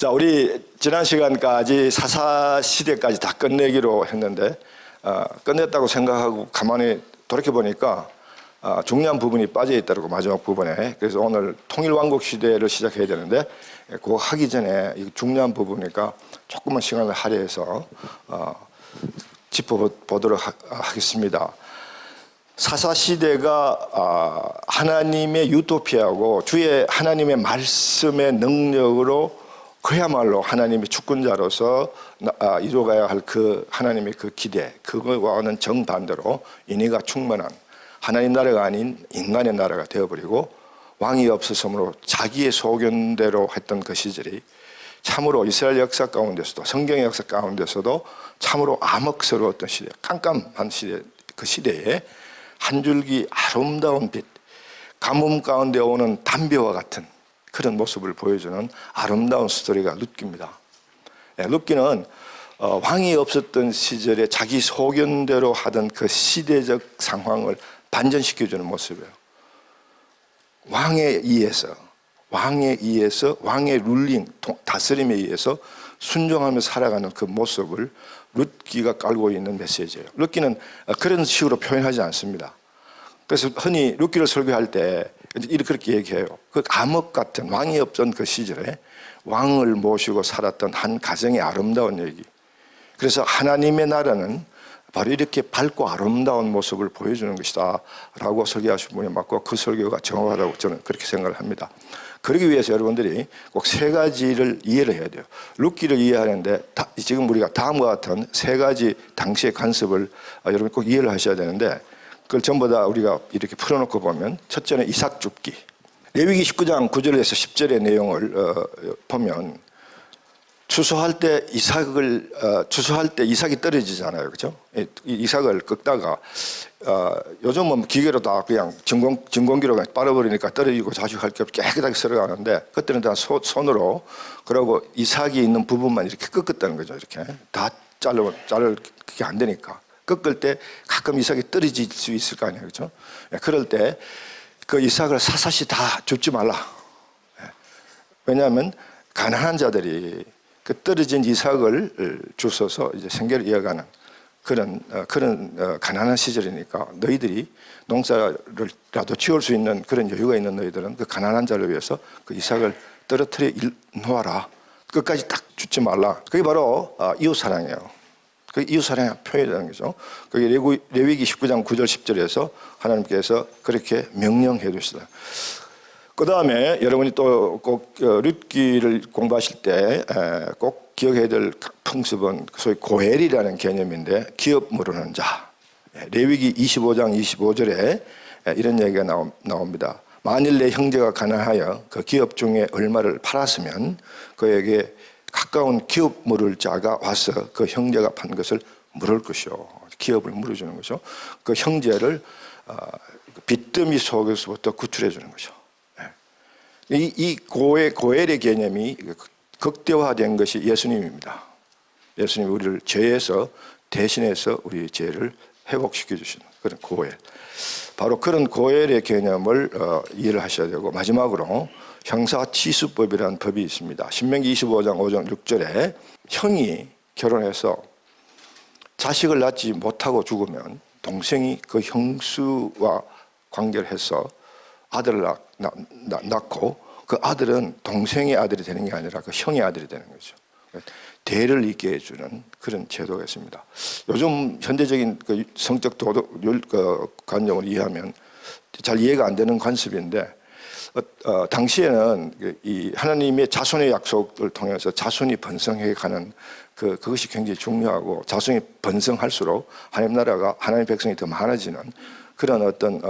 자, 우리 지난 시간까지 사사시대까지 다 끝내기로 했는데 끝냈다고 생각하고 가만히 돌이켜보니까 중요한 부분이 빠져있더라고, 마지막 부분에. 그래서 오늘 통일왕국 시대를 시작해야 되는데 그거 하기 전에 이 중요한 부분이니까 조금만 시간을 할애해서 짚어보도록 하겠습니다. 사사시대가 하나님의 유토피아고 주의 하나님의 말씀의 능력으로 그야말로 하나님의 주권자로서 이루어가야 할 그 하나님의 그 기대, 그거와는 정반대로 인의가 충만한 하나님 나라가 아닌 인간의 나라가 되어버리고 왕이 없었으므로 자기의 소견대로 했던 그 시절이 참으로 이스라엘 역사 가운데서도 성경의 역사 가운데서도 참으로 암흑스러웠던 시대, 깜깜한 시대, 그 시대에 한 줄기 아름다운 빛, 가뭄 가운데 오는 담배와 같은 그런 모습을 보여주는 아름다운 스토리가 룻기입니다. 룻기는 왕이 없었던 시절에 자기 소견대로 하던 그 시대적 상황을 반전시켜주는 모습이에요. 왕에 의해서 왕의 룰링, 다스림에 의해서 순종하며 살아가는 그 모습을 룻기가 깔고 있는 메시지예요. 룻기는 그런 식으로 표현하지 않습니다. 그래서 흔히 룻기를 설교할 때 이렇게 얘기해요. 그 암흑 같은 왕이 없던 그 시절에 왕을 모시고 살았던 한 가정의 아름다운 얘기. 그래서 하나님의 나라는 바로 이렇게 밝고 아름다운 모습을 보여주는 것이다 라고 설교하신 분이 맞고 그 설교가 정확하다고 저는 그렇게 생각을 합니다. 그러기 위해서 여러분들이 꼭 세 가지를 이해를 해야 돼요. 룻기를 이해하는데 지금 우리가 다음과 같은 세 가지 당시의 관습을 여러분 꼭 이해를 하셔야 되는데 그걸 전부 다 우리가 이렇게 풀어놓고 보면 첫째는 이삭 줍기. 레위기 19장 9절에서 10절의 내용을 보면 추수할 때 이삭이 떨어지잖아요, 그렇죠? 이삭을 꺾다가 요즘은 기계로 다 그냥 진공기로 빨아버리니까 떨어지고 자식할 게 없이 깨끗하게 썰어가는데 그때는 다 손으로 그러고 이삭이 있는 부분만 이렇게 꺾었다는 거죠. 이렇게 다 자를 그게 안 되니까 꺾을 때 가끔 이삭이 떨어질 수 있을 거 아니에요, 그렇죠? 그럴 때 그 이삭을 사사시 다 줍지 말라. 왜냐하면 가난한 자들이 그 떨어진 이삭을 주워서 이제 생계를 이어가는 그런 가난한 시절이니까 너희들이 농사를라도 지을 수 있는 그런 여유가 있는 너희들은 그 가난한 자를 위해서 그 이삭을 떨어뜨려 놓아라. 끝까지 딱 줍지 말라. 그게 바로 이웃사랑이에요. 그 이웃사랑의 표현이라는 거죠. 그게 레위기 19장 9절 10절에서 하나님께서 그렇게 명령해 두시다. 그 다음에 여러분이 또 꼭 룻기를 공부하실 때 꼭 기억해야 될 풍습은 소위 고엘이라는 개념인데 기업 모르는 자. 레위기 25장 25절에 이런 얘기가 나옵니다. 만일 내 형제가 가난하여 그 기업 중에 얼마를 팔았으면 그에게 가까운 기업 물을 자가 와서 그 형제가 판 것을 물을 것이요. 기업을 물어주는 거죠. 그 형제를 빚더미 속에서부터 구출해 주는 거죠. 이 고엘의 개념이 극대화된 것이 예수님입니다. 예수님이 우리를 죄에서 대신해서 우리 죄를 회복시켜 주시는 그런 고엘. 바로 그런 고엘의 개념을 이해를 하셔야 되고 마지막으로 형사치수법이라는 법이 있습니다. 신명기 25장 5절 6절에 형이 결혼해서 자식을 낳지 못하고 죽으면 동생이 그 형수와 관계를 해서 아들을 낳고 그 아들은 동생의 아들이 되는 게 아니라 그 형의 아들이 되는 거죠. 대를 잇게 해주는 그런 제도가 있습니다. 요즘 현대적인 그 성적 도덕 관념을 이해하면 잘 이해가 안 되는 관습인데 당시에는 이 하나님의 자손의 약속을 통해서 자손이 번성해가는 그것이 굉장히 중요하고 자손이 번성할수록 하나님 나라가 하나님 백성이 더 많아지는 그런 어떤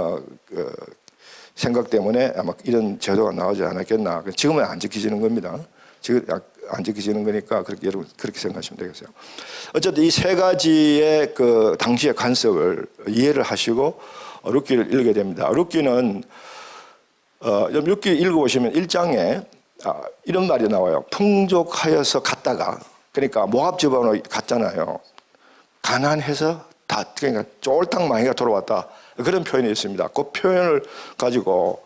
생각 때문에 아마 이런 제도가 나오지 않았겠나. 지금은 안 지켜지는 겁니다. 지금 안 지켜지는 거니까 그렇게 여러분 그렇게 생각하시면 되겠어요. 어쨌든 이 세 가지의 그 당시의 관습을 이해를 하시고 룻기를 읽게 됩니다. 룻기는 룻기 읽어보시면 1장에 이런 말이 나와요. 풍족하여서 갔다가 그러니까 모압 지방으로 갔잖아요. 가난해서 다 그러니까 쫄딱 망해가 돌아왔다. 그런 표현이 있습니다. 그 표현을 가지고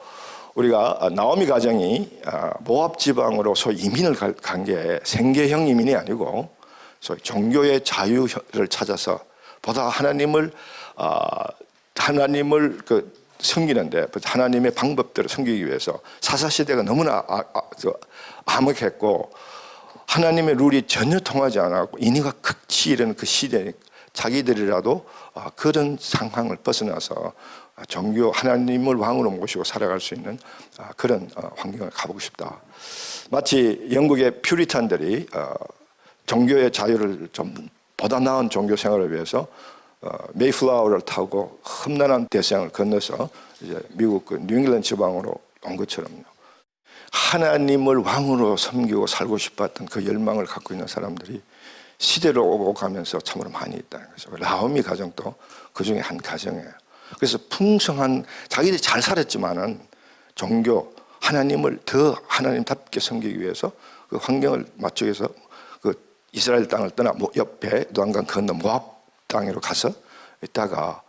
우리가 나오미 가정이 모압 지방으로 소위 이민을 간 게 생계형 이민이 아니고 소위 종교의 자유를 찾아서 보다 하나님을 섬기는데 하나님의 방법대로 섬기기 위해서 사사시대가 너무나 암흑했고 하나님의 룰이 전혀 통하지 않았고 인위가 극치 이르는 그 시대에 자기들이라도 그런 상황을 벗어나서 종교 하나님을 왕으로 모시고 살아갈 수 있는 그런 환경을 가보고 싶다. 마치 영국의 퓨리탄들이 종교의 자유를 좀 보다 나은 종교 생활을 위해서 메이플라워를 타고 험난한 대서양을 건너서 이제 미국 그 뉴잉글랜드 지방으로 온 것처럼요. 하나님을 왕으로 섬기고 살고 싶었던 그 열망을 갖고 있는 사람들이 시대로 오고 가면서 참으로 많이 있다는 거죠. 나오미 가정도 그 중에 한 가정이에요. 그래서 풍성한 자기들이 잘 살았지만은 종교 하나님을 더 하나님답게 섬기기 위해서 그 환경을 맞추기 위해서 그 이스라엘 땅을 떠나 옆에 노단강 건너 모압 땅으로 가서 있다가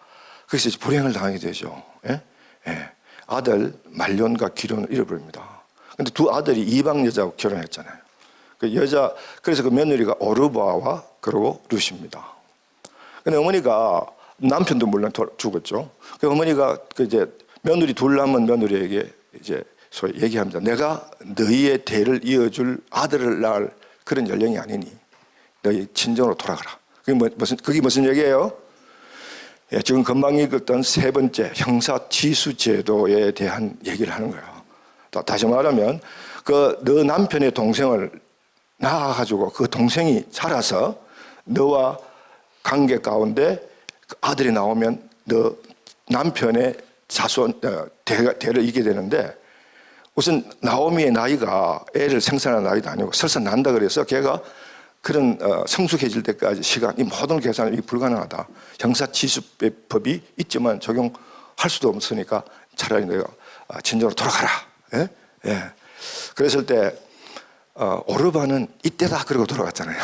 거기서 불행을 당하게 되죠. 예? 예. 아들 말론과 기론을 잃어버립니다. 근데 두 아들이 이방 여자하고 결혼했잖아요. 그래서 그 며느리가 오르바와 그리고 룻입니다. 근데 어머니가 남편도 물론 죽었죠. 그 어머니가 이제 며느리 둘 남은 며느리에게 이제 소위 얘기합니다. 내가 너희의 대를 이어줄 아들을 낳을 그런 연령이 아니니 너희 친정으로 돌아가라. 그게 무슨 얘기예요? 예, 지금 금방 읽었던 세 번째 형사치수 제도에 대한 얘기를 하는 거예요. 다시 말하면 너 남편의 동생을 낳아가지고 그 동생이 자라서 너와 관계 가운데 아들이 나오면 너 남편의 자손 대를 이기게 되는데 우선 나오미의 나이가 애를 생산하는 나이도 아니고 설사 난다 그래서 걔가 그런 성숙해질 때까지 시간 이 모든 계산이 불가능하다. 형사치수법이 있지만 적용할 수도 없으니까 차라리 내가 진정으로 돌아가라. 예? 예. 그랬을 때 오르바는 이때다 그러고 돌아갔잖아요.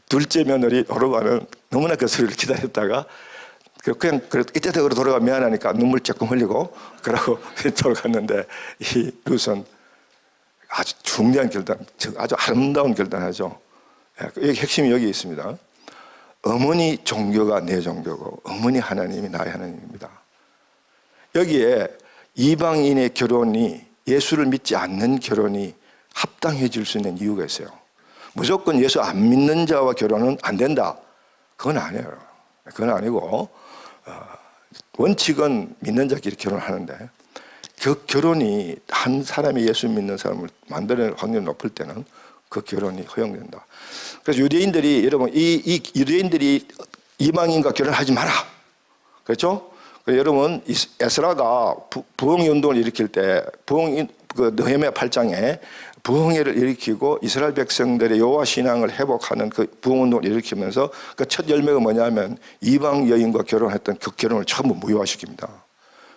둘째 며느리 오르바는 너무나 그 소리를 기다렸다가 그냥 이때다 그러고 돌아가 미안하니까 눈물 조금 흘리고 그러고 돌아갔는데 이 룻은 아주 중대한 결단, 아주 아름다운 결단하죠. 여기 핵심이 여기 있습니다. 어머니 종교가 내 종교고 어머니 하나님이 나의 하나님입니다. 여기에 이방인의 결혼이 예수를 믿지 않는 결혼이 합당해질 수 있는 이유가 있어요. 무조건 예수 안 믿는 자와 결혼은 안 된다. 그건 아니에요. 그건 아니고 원칙은 믿는 자끼리 결혼하는데 그 결혼이 한 사람이 예수 믿는 사람을 만들어낼 확률이 높을 때는 그 결혼이 허용된다. 그래서 유대인들이 여러분 이 유대인들이 이방인과 결혼하지 마라. 그렇죠? 여러분 에스라가 부흥 운동을 일으킬 때 그 느헤미야 8장에 부흥회를 일으키고 이스라엘 백성들의 여호와 신앙을 회복하는 그 부흥 운동을 일으키면서 그 첫 열매가 뭐냐면 이방 여인과 결혼했던 그 결혼을 전부 무효화시킵니다.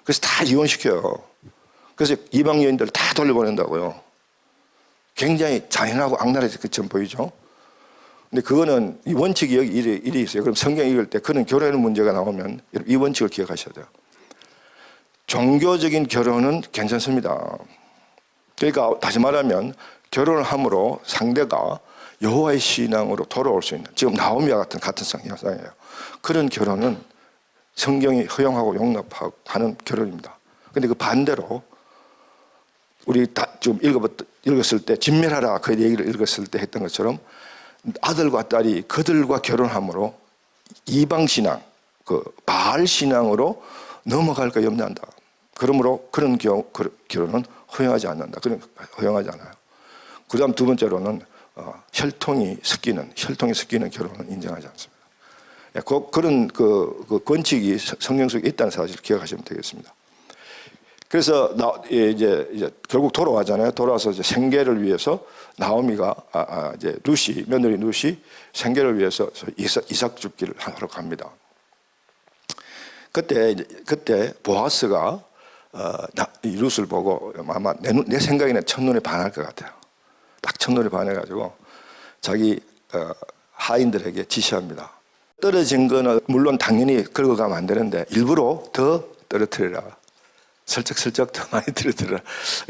그래서 다 이혼시켜요. 그래서 이방 여인들 다 돌려보낸다고요. 굉장히 잔인하고 악랄해서 그처럼 보이죠. 근데 그거는 이 원칙이 여기 일이 있어요. 그럼 성경 읽을 때 그런 결혼의 문제가 나오면 이 원칙을 기억하셔야 돼요. 종교적인 결혼은 괜찮습니다. 그러니까 다시 말하면 결혼을 함으로 상대가 여호와의 신앙으로 돌아올 수 있는 지금 나오미와 같은 상황이에요. 그런 결혼은 성경이 허용하고 용납하는 결혼입니다. 그런데 그 반대로 우리 다 좀 읽었을 때 진멸하라 그 얘기를 읽었을 때 했던 것처럼 아들과 딸이 그들과 결혼함으로 이방 신앙, 그 바알 신앙으로 넘어갈까 염려한다. 그러므로 그런 결혼은 허용하지 않는다. 그런 허용하지 않아요. 그다음 두 번째로는 혈통이 섞이는 결혼은 인정하지 않습니다. 그런 그 권칙이 성경 속에 있다는 사실을 기억하시면 되겠습니다. 그래서 이제 결국 돌아와잖아요. 돌아와서 이제 생계를 위해서 나오미가 이제 며느리 룻이 생계를 위해서 이삭 줍기를 하러 갑니다. 그때 보아스가 이 룻을 보고 아마 내 생각에는 첫눈에 반할 것 같아요. 딱 첫눈에 반해가지고 자기 하인들에게 지시합니다. 떨어진 거는 물론 당연히 긁어가면 안 되는데 일부러 더 떨어뜨리라. 슬쩍슬쩍 더 많이 들으더라.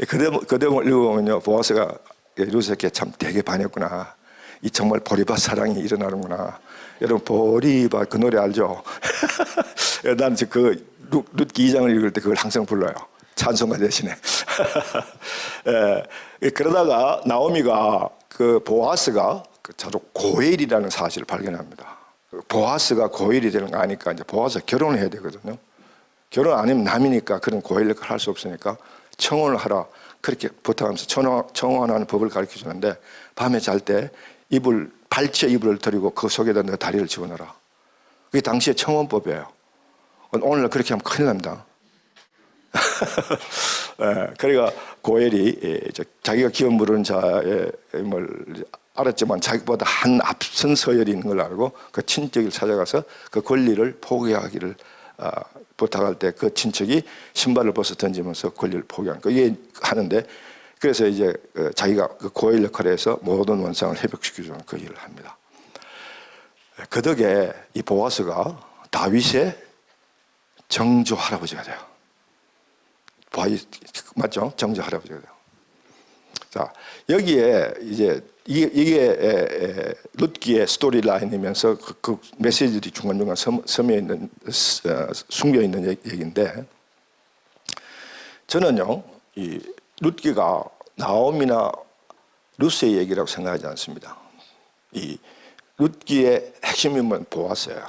그 대목을 읽어보면요, 보아스가 루세에게 참 되게 반했구나. 이 정말 보리밭 사랑이 일어나는구나. 여러분 보리밭 그 노래 알죠? 난 그 룻기 2장을 읽을 때 그걸 항상 불러요. 찬송가 대신에. 그러다가 나오미가 그 보아스가 자주 고엘이라는 사실을 발견합니다. 보아스가 고엘이 되는 거 아니까 이제 보아스가 결혼을 해야 되거든요. 결혼 안 하면 남이니까 그런 고엘 역할을 할 수 없으니까 청혼을 하라. 그렇게 부탁하면서 청혼하는 법을 가르쳐 주는데 밤에 잘 때 발치에 이불을 들이고 그 속에다 너 다리를 집어넣어라. 그게 당시의 청혼법이에요. 오늘날 그렇게 하면 큰일 납니다. 그러니까 고엘이 자기가 기업 물은 자의 뭘 알았지만 자기보다 한 앞선 서열이 있는 걸 알고 그 친척을 찾아가서 그 권리를 포기하기를 부탁할 때 그 친척이 신발을 벗어 던지면서 권리를 포기한 거 이게 하는데 그래서 이제 자기가 그 고엘 역할을 해서 모든 원상을 회복시켜주는 그 일을 합니다. 그 덕에 이 보아스가 다윗의 정조 할아버지가 돼요. 맞죠? 정조 할아버지가 돼요. 자, 여기에 이제 이게 룻기의 스토리 라인이면서 그 메시지들이 중간중간 숨겨 있는 얘기인데 저는요, 이 룻기가 나옴이나 루스의 얘기라고 생각하지 않습니다. 이 룻기의 핵심 인물은 보아스예요.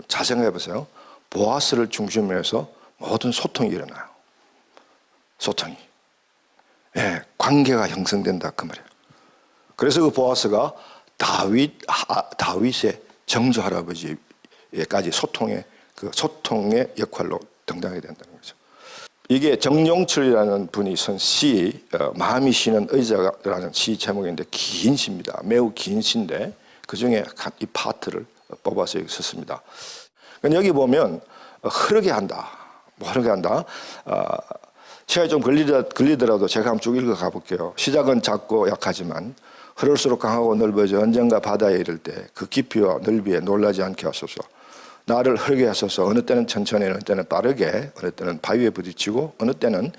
잘 생각해 보세요. 보아스를 중심으로 해서 모든 소통이 일어나요. 소통이. 예, 관계가 형성된다 그 말이에요. 그래서 그 보아스가 다윗의 정조 할아버지에까지 소통의 역할로 등장하게 된다는 거죠. 이게 정용철이라는 분이 쓴 시, 마음이 쉬는 의자라는 시 제목인데 긴 시입니다. 매우 긴 시인데 그 중에 이 파트를 뽑아서 여기 썼습니다. 여기 보면 흐르게 한다. 뭐 흐르게 한다. 시간이 좀 걸리더라도 제가 한번 쭉 읽어 가볼게요. 시작은 작고 약하지만 흐를수록 강하고 넓어져 언젠가 바다에 이를 때 그 깊이와 넓이에 놀라지 않게 하소서. 나를 흐르게 하소서. 어느 때는 천천히 어느 때는 빠르게 어느 때는 바위에 부딪히고 어느 때는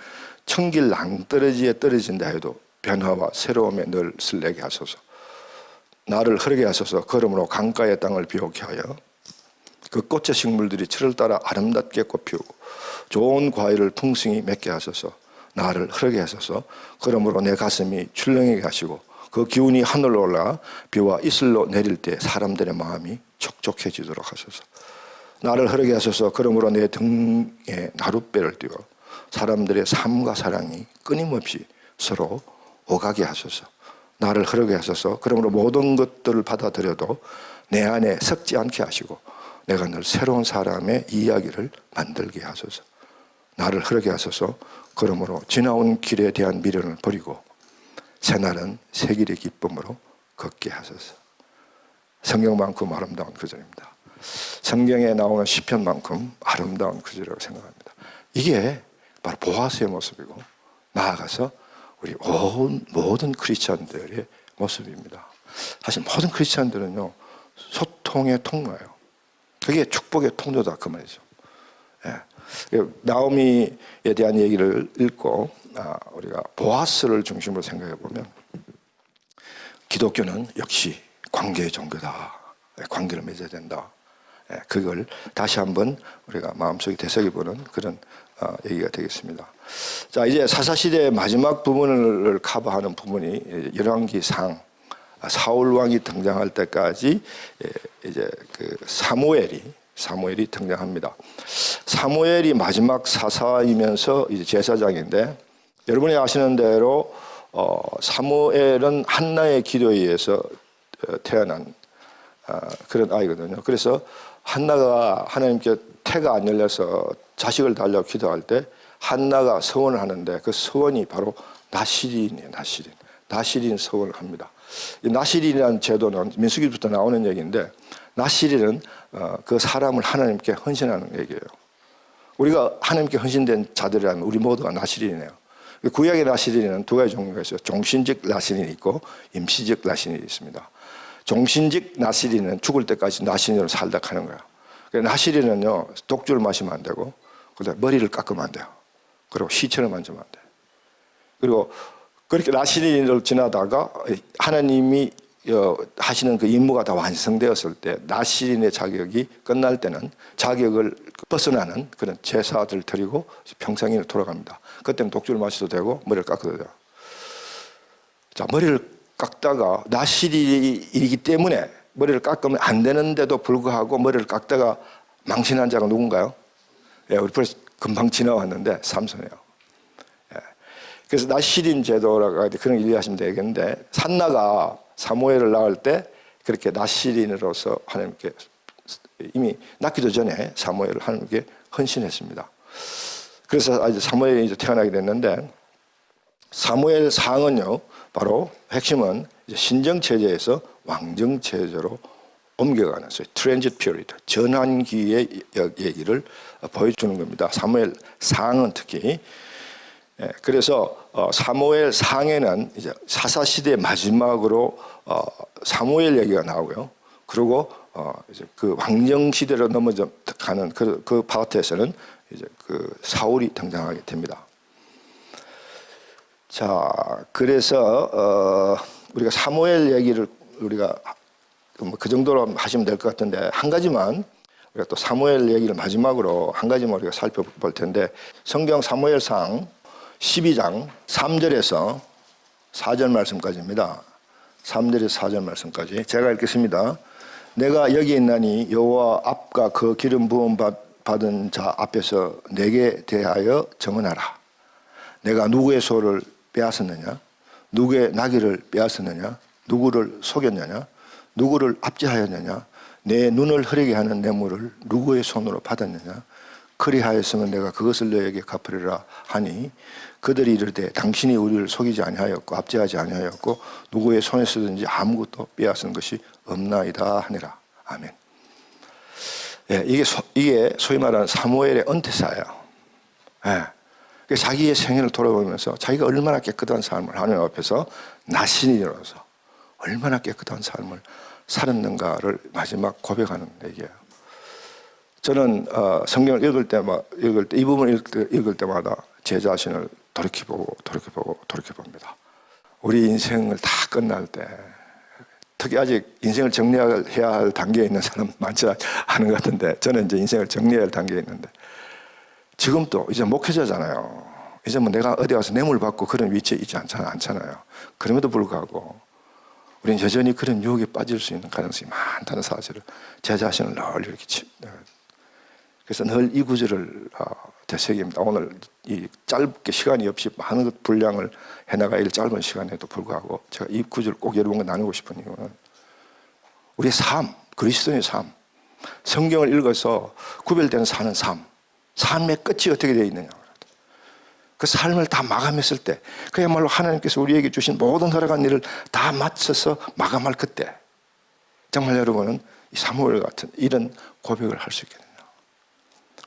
청길 낭떠러지에 떨어진다 해도 변화와 새로움에 늘 설레게 하소서. 나를 흐르게 하소서. 걸음으로 강가의 땅을 비옥게 하여 그 꽃의 식물들이 철을 따라 아름답게 꽃피우고 좋은 과일을 풍성히 맺게 하소서. 나를 흐르게 하소서. 그러므로 내 가슴이 출렁이게 하시고 그 기운이 하늘로 올라 비와 이슬로 내릴 때 사람들의 마음이 촉촉해지도록 하소서. 나를 흐르게 하소서. 그러므로 내 등에 나룻배를 띄워 사람들의 삶과 사랑이 끊임없이 서로 오가게 하소서. 나를 흐르게 하소서. 그러므로 모든 것들을 받아들여도 내 안에 섞지 않게 하시고 내가 늘 새로운 사람의 이야기를 만들게 하소서. 나를 흐르게 하소서. 그러므로 지나온 길에 대한 미련을 버리고 새날은 새 길의 기쁨으로 걷게 하소서. 성경만큼 아름다운 구절입니다. 성경에 나오는 시편만큼 아름다운 구절이라고 생각합니다. 이게 바로 보아스의 모습이고 나아가서 우리 모든 크리스찬들의 모습입니다. 사실 모든 크리스찬들은요 소통의 통로예요. 그게 축복의 통로다 그 말이죠. 예. 나오미에 대한 얘기를 읽고 우리가 보아스를 중심으로 생각해 보면 기독교는 역시 관계의 종교다. 관계를 맺어야 된다. 그걸 다시 한번 우리가 마음속에 되새겨보는 그런 얘기가 되겠습니다. 자, 이제 사사시대의 마지막 부분을 커버하는 부분이 열왕기상 사울 왕이 등장할 때까지 이제 그 사무엘이 등장합니다. 사무엘이 마지막 사사이면서 이제 제사장인데 여러분이 아시는 대로 사무엘은 한나의 기도에 의해서 태어난 그런 아이거든요. 그래서 한나가 하나님께 태가 안 열려서 자식을 달라고 기도할 때 한나가 서원을 하는데 그 서원이 바로 나실인이에요. 나실인 서원을 합니다. 이 나실인이라는 제도는 민수기부터 나오는 얘기인데 나실인은 그 사람을 하나님께 헌신하는 얘기예요. 우리가 하나님께 헌신된 자들이라면 우리 모두가 나실인이에요. 구약의 나실인은 두 가지 종류가 있어요. 종신직 나실인이 있고 임시직 나실인이 있습니다. 종신직 나실인은 죽을 때까지 나실인으로 살다 하는 거예요. 나실인은요 독주를 마시면 안 되고 그다음에 머리를 깎으면 안 돼요. 그리고 시체를 만지면 안 돼요. 그리고 그렇게 나시린을 지나다가 하나님이 하시는 그 임무가 다 완성되었을 때 나시린의 자격이 끝날 때는 자격을 벗어나는 그런 제사들 드리고 평상인으로 돌아갑니다. 그때는 독주를 마셔도 되고 머리를 깎아도 돼요. 자, 머리를 깎다가 나시린이기 때문에 머리를 깎으면 안 되는데도 불구하고 머리를 깎다가 망신한 자가 누군가요? 예, 우리 벌써 금방 지나왔는데 삼손이에요. 예. 그래서 나시린 제도라고 그런 걸 이해하시면 되겠는데 산나가 사무엘을 낳을 때 그렇게 나시린으로서 하나님께 이미 낳기도 전에 사무엘을 하나님께 헌신했습니다. 그래서 이제 사무엘이 이제 태어나게 됐는데 사무엘 상은요 바로 핵심은 이제 신정 체제에서 왕정 체제로 옮겨가는 소위 트랜짓 피리드 전환기의 얘기를 보여주는 겁니다. 사무엘 상은 특히 그래서 사무엘 상에는 이제 사사 시대 마지막으로 사무엘 얘기가 나오고요. 그리고 이제 그 왕정 시대로 넘어가는 그 파트에서는 이제 그 사울이 등장하게 됩니다. 자, 그래서 우리가 사무엘 얘기를 우리가 그 정도로 하시면 될 것 같은데 한 가지만 우리가 또 사무엘 얘기를 마지막으로 한 가지만 우리가 살펴볼 텐데 성경 사무엘상 12장 3절에서 4절 말씀까지입니다. 3절에서 4절 말씀까지 제가 읽겠습니다. 내가 여기 있나니 여호와 앞과 그 기름 부음 받은 자 앞에서 내게 대하여 정언하라. 내가 누구의 소를 빼앗았느냐? 누구의 나귀를 빼앗았느냐? 누구를 속였느냐? 누구를 압제하였느냐? 내 눈을 흐리게 하는 뇌물을 누구의 손으로 받았느냐? 그리하였으면 내가 그것을 너에게 갚으리라 하니 그들이 이르되 당신이 우리를 속이지 아니하였고 압제하지 아니하였고 누구의 손에서든지 아무것도 빼앗은 것이 없나이다 하니라. 아멘. 예, 이게 소위 말하는 사무엘의 은퇴사예요. 예. 자기의 생애를 돌아보면서 자기가 얼마나 깨끗한 삶을 하나님 앞에서 나신이로서 얼마나 깨끗한 삶을 살았는가를 마지막 고백하는 얘기예요. 저는 성경을 읽을 때 이 부분을 읽을 때마다 제 자신을 돌이켜봅니다. 우리 인생을 다 끝날 때 특히 아직 인생을 정리해야 할 단계에 있는 사람 많지 않은 것 같은데 저는 이제 인생을 정리해야 할 단계에 있는데 지금도 이제 목회자잖아요. 이제 뭐 내가 어디 가서 뇌물 받고 그런 위치에 있지 않잖아요. 그럼에도 불구하고 우리는 여전히 그런 유혹에 빠질 수 있는 가능성이 많다는 사실을 제 자신을 늘 이렇게 그래서 늘 이 구절을 되새깁니다. 오늘 이 짧게 시간이 없이 많은 분량을 해나가야 할 짧은 시간에도 불구하고 제가 이 구절을 꼭 여러분과 나누고 싶은 이유는 우리의 삶, 그리스도의 삶, 성경을 읽어서 구별되는 사는 삶의 끝이 어떻게 되어 있느냐. 그 삶을 다 마감했을 때 그야말로 하나님께서 우리에게 주신 모든 허락한 일을 다 마쳐서 마감할 그때 정말 여러분은 이 사무엘 같은 이런 고백을 할 수 있겠느냐.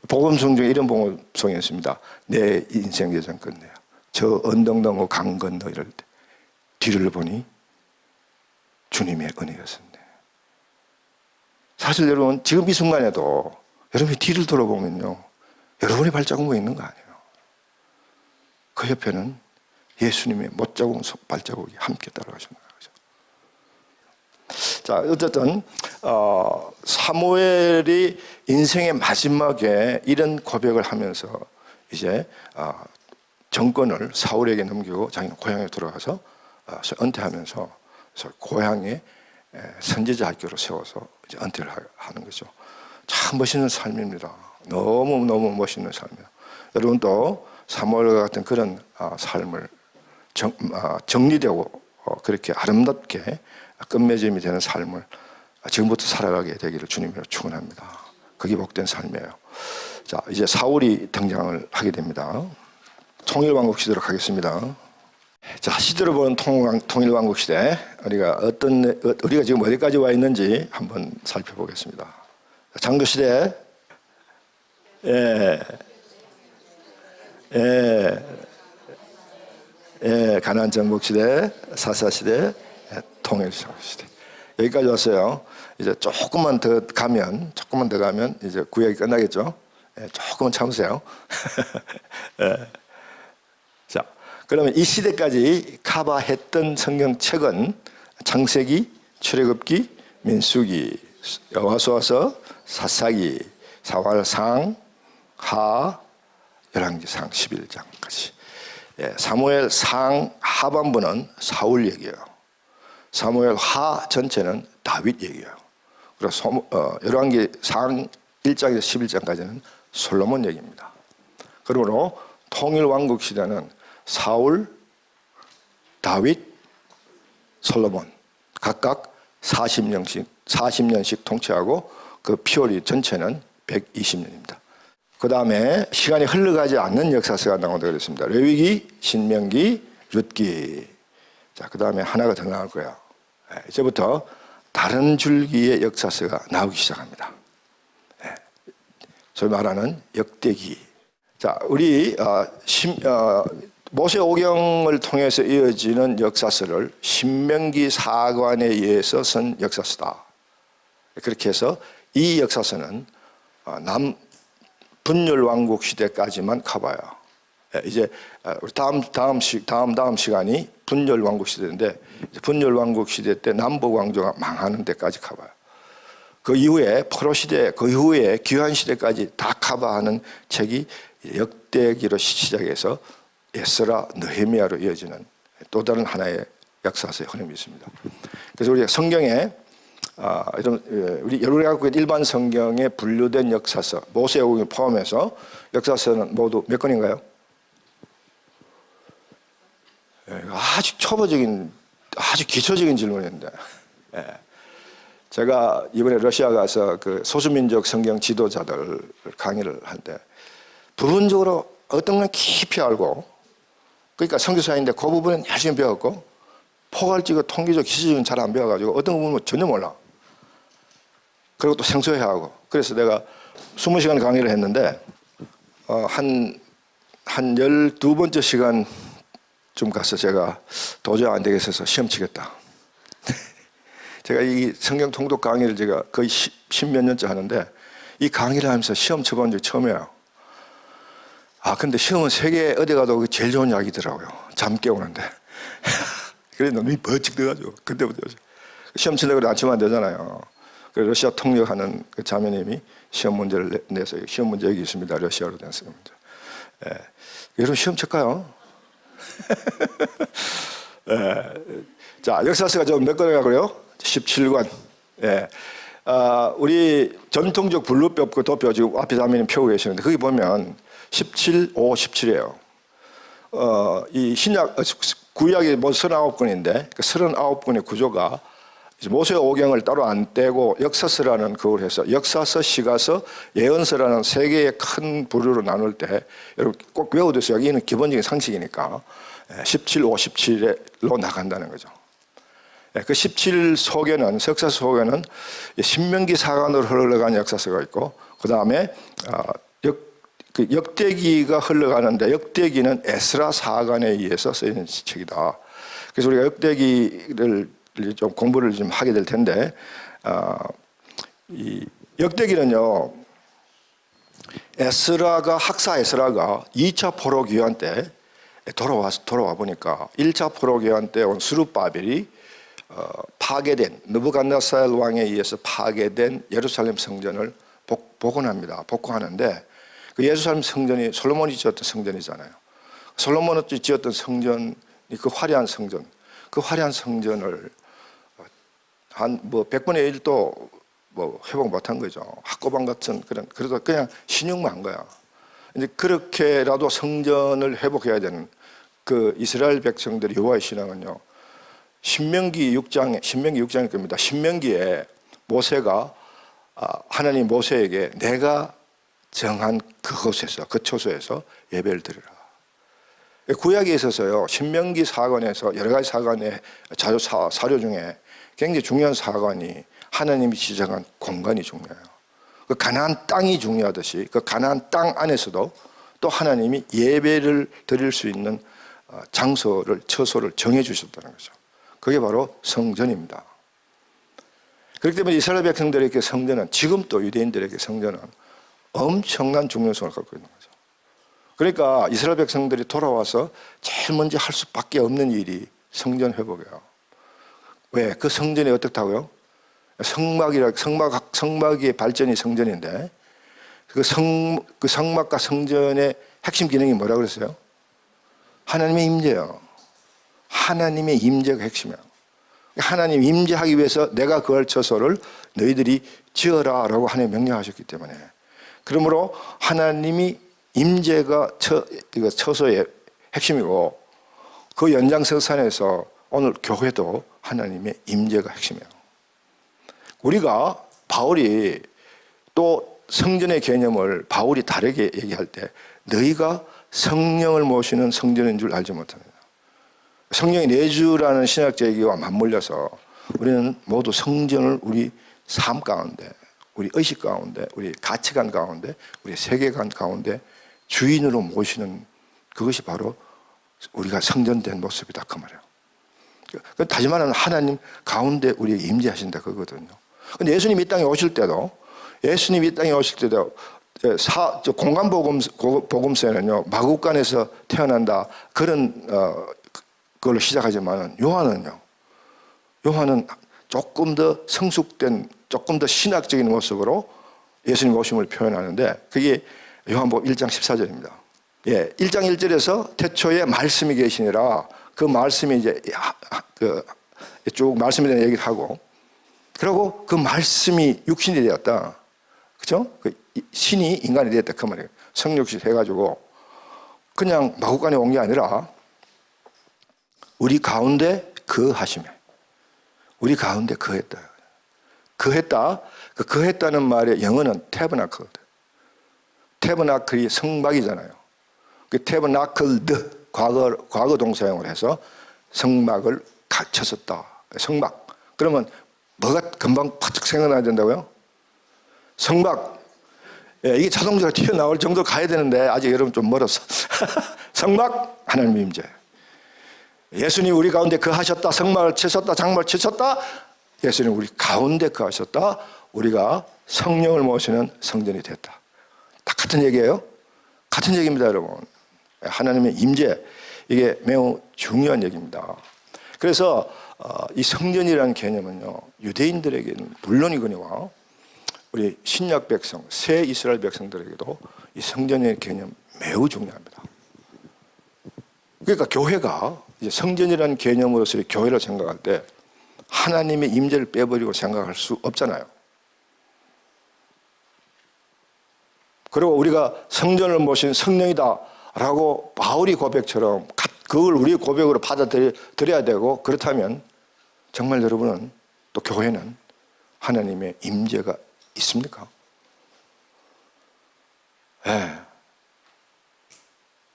복음성 중에 이런 복음성이 있습니다. 내 인생 여정 끝내요. 저 언덕 넘어 강 건너 이럴 때 뒤를 보니 주님의 은혜였습니다. 사실 여러분 지금 이 순간에도 여러분이 뒤를 돌아보면요. 여러분의 발자국이 있는 거 아니에요. 그 옆에는 예수님의 못자국 발자국이 함께 따라가시는 거죠. 자, 어쨌든 사무엘이 인생의 마지막에 이런 고백을 하면서 이제 정권을 사울에게 넘기고 자기는 고향에 돌아가서 은퇴하면서 고향에 선지자 학교를 세워서 이제 은퇴를 하는 거죠. 참 멋있는 삶입니다. 너무 멋있는 삶이에요. 여러분도 사무엘과 같은 그런 삶을 정리되고 그렇게 아름답게 끝맺음이 되는 삶을 지금부터 살아가게 되기를 주님으로 축원합니다. 그게 복된 삶이에요. 자, 이제 사울이 등장을 하게 됩니다. 통일왕국 시대로 가겠습니다. 자, 시대로 보는 통일왕국 시대 우리가 지금 어디까지 와 있는지 한번 살펴보겠습니다. 장교 시대, 가나안 정복 시대, 사사 시대, 통일 시대 여기까지 왔어요. 이제 조금만 더 가면 이제 구약이 끝나겠죠. 조금은 참으세요. 자, 그러면 이 시대까지 커버했던 성경책은 창세기, 출애굽기, 민수기, 여호수아서, 사사기, 사무엘상, 하, 열왕기상 11장까지. 사무엘상 하반부는 사울 얘기예요. 사무엘 하 전체는 다윗 얘기예요. 그리고 열왕기상 1장에서 11장까지는 솔로몬 얘기입니다. 그러므로 통일왕국 시대는 사울, 다윗, 솔로몬 각각 40년씩 통치하고 그 피오리 전체는 120년입니다. 그 다음에 시간이 흘러가지 않는 역사서가 나온다고 그랬습니다. 레위기, 신명기, 룻기. 자, 그 다음에 하나가 더 나올 거예요. 이제부터 다른 줄기의 역사서가 나오기 시작합니다. 소위 말하는 역대기. 자, 우리 모세 오경을 통해서 이어지는 역사서를 신명기 사관에 의해서 쓴 역사서다. 그렇게 해서 이 역사서는 분열왕국 시대까지만 가봐요. 이제 다음 시간이 분열왕국 시대인데, 분열왕국 시대 때 남북왕조가 망하는 데까지 가봐요. 그 이후에 포로 시대, 그 이후에 귀환 시대까지 다 커버하는 책이 역대기로 시작해서 에스라, 느헤미야로 이어지는 또 다른 하나의 역사서의 흐름이 있습니다. 그래서 우리가 성경에 우리 여러분이 일반 성경에 분류된 역사서, 모세오경을 포함해서 역사서는 모두 몇 건인가요? 아주 초보적인, 아주 기초적인 질문인데, 제가 이번에 러시아 가서 그 소수민족 성경 지도자들 강의를 하는데 부분적으로 어떤 건 깊이 알고, 그러니까 선교사인데 그 부분은 열심히 배웠고, 포괄적이고 통계적 기술적인 잘 안 배워가지고 어떤 부분은 전혀 몰라. 그리고 또 생소해하고. 그래서 내가 20시간 강의를 했는데 한 12번째 시간쯤 가서 제가 도저히 안 되겠어서 시험 치겠다. 제가 이 성경 통독 강의를 제가 거의 10몇 년째 하는데 이 강의를 하면서 시험 쳐본 적이 처음이에요. 근데 시험은 세계 어디 가도 제일 좋은 약이더라고요. 잠 깨우는데. 그래서 눈이 번쩍 떠가지고 그때부터 시험 치려고 그래 안 치면 안 되잖아요. 그래서 러시아 통역하는 그 자매님이 시험 문제를 내서 시험 문제 여기 있습니다. 러시아로 된 시험 문제. 여러분 시험 칠까요? 자, 역사서가 좀 몇 권이나 그래요? 17권. 우리 전통적 분류법 그 도표 지금 앞에 자매님 펴고 계시는데 거기 보면 17, 5, 17이에요. 이 신약, 구약이 뭐 39권인데 그 39권의 구조가 모세 오경을 따로 안 떼고 역사서라는 그걸 해서 역사서, 시가서, 예언서라는 세 개의 큰 부류로 나눌 때 여러분 꼭 외워두세요. 여기는 기본적인 상식이니까 17, 5, 17로 나간다는 거죠. 그 17 소개는, 역사서 소개는 신명기 사관으로 흘러가는 역사서가 있고, 그 다음에 역대기가 흘러가는데 역대기는 에스라 사관에 의해서 쓰이는 책이다. 그래서 우리가 역대기를 좀 공부를 좀 하게 될 텐데, 이 역대기는요, 학사 에스라가 2차 포로 귀환 때 돌아와 보니까 1차 포로 귀환 때 온 스룹바벨이 파괴된 느부갓네살 왕에 의해서 파괴된 예루살렘 성전을 복원합니다. 복구하는데 그 예루살렘 성전이 솔로몬이 지었던 성전이잖아요. 솔로몬이 지었던 성전이 그 화려한 성전, 그 화려한 성전을 한 100분의 1도 회복 못한 거죠. 학고방 같은 그래도 그냥 신용만 한 거야. 이제 그렇게라도 성전을 회복해야 되는 그 이스라엘 백성들의 여호와의 신앙은요. 신명기 6장일 겁니다. 신명기에 모세가 하나님 모세에게 내가 정한 그곳에서, 그 처소에서 예배를 드리라. 구약에 있어서요, 신명기 사관에서 여러 가지 사관의 사료 중에 굉장히 중요한 사관이 하나님이 지정한 공간이 중요해요. 그 가나안 땅이 중요하듯이 그 가나안 땅 안에서도 또 하나님이 예배를 드릴 수 있는 장소를, 처소를 정해 주셨다는 거죠. 그게 바로 성전입니다. 그렇기 때문에 이스라엘 백성들에게 성전은, 지금 또 유대인들에게 성전은 엄청난 중요성을 갖고 있는 거죠. 그러니까 이스라엘 백성들이 돌아와서 제일 먼저 할 수밖에 없는 일이 성전 회복이에요. 왜? 그 성전이 어떻다고요? 성막의 발전이 성전인데 그 성막과 성전의 핵심 기능이 뭐라고 그랬어요? 하나님의 임재예요. 하나님의 임재가 핵심이에요. 하나님 임재하기 위해서 내가 거할 처소를 너희들이 지어라라고 하나님 명령하셨기 때문에, 그러므로 하나님이 임재가 처소의 핵심이고, 그 연장선상에서 오늘 교회도 하나님의 임재가 핵심이에요. 우리가 바울이 또 성전의 개념을 바울이 다르게 얘기할 때 너희가 성령을 모시는 성전인 줄 알지 못합니다. 성령의 내주라는 신학적 얘기와 맞물려서 우리는 모두 성전을 우리 삶 가운데, 우리 의식 가운데, 우리 가치관 가운데, 우리 세계관 가운데 주인으로 모시는, 그것이 바로 우리가 성전된 모습이다 그 말이에요. 다시 말하면 하나님 가운데 우리에게 임재하신다 그거거든요. 근데 예수님이 이 땅에 오실 때도 공간 복음서에는요 마국간에서 태어난다 그런 그걸로 시작하지만 요한은 조금 더 성숙된, 조금 더 신학적인 모습으로 예수님 오심을 표현하는데, 그게 요한복음 1장 14절입니다. 예, 1장 1절에서 태초에 말씀이 계시니라, 그 말씀이 이제 쭉 말씀에 대한 얘기를 하고, 그리고 그 말씀이 육신이 되었다. 그죠? 그 신이 인간이 되었다 그 말이에요. 성육신 해가지고 그냥 마구간에 온 게 아니라 우리 가운데 거하심에, 우리 가운데 거했다. 거했다는 말의 영어는 태버나클. 태버나클이 성막이잖아요. 그 태버나클드 과거 동사용을 해서 성막을 쳤었다. 성막. 그러면 뭐가 금방 팍 생각나야 된다고요? 성막. 예, 이게 자동차가 튀어나올 정도로 가야 되는데 아직 여러분 좀 멀었어. 성막, 하나님의 임재. 예수님 우리 가운데 거하셨다. 성막을 치셨다. 장막을 치셨다. 예수님 우리 가운데 거하셨다. 우리가 성령을 모시는 성전이 됐다. 다 같은 얘기예요. 같은 얘기입니다 여러분. 하나님의 임재, 이게 매우 중요한 얘기입니다. 그래서 이 성전이라는 개념은요 유대인들에게는 물론이거니와 우리 신약 백성, 새 이스라엘 백성들에게도 이 성전의 개념 매우 중요합니다. 그러니까 교회가 이제 성전이라는 개념으로서의 교회를 생각할 때 하나님의 임재를 빼버리고 생각할 수 없잖아요. 그리고 우리가 성전을 모신 성령이다 라고 바울이 고백처럼 그걸 우리의 고백으로 받아들여야 되고, 그렇다면 정말 여러분은, 또 교회는 하나님의 임재가 있습니까? 네.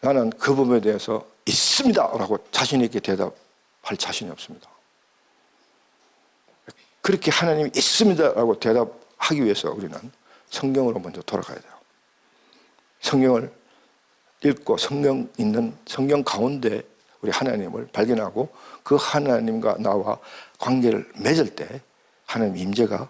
나는 그 부분에 대해서 있습니다 라고 자신 있게 대답할 자신이 없습니다. 그렇게 하나님이 있습니다 라고 대답하기 위해서 우리는 성경으로 먼저 돌아가야 돼요. 성경을 읽고 성경 있는 성경 가운데 우리 하나님을 발견하고 그 하나님과 나와 관계를 맺을 때 하나님 임재가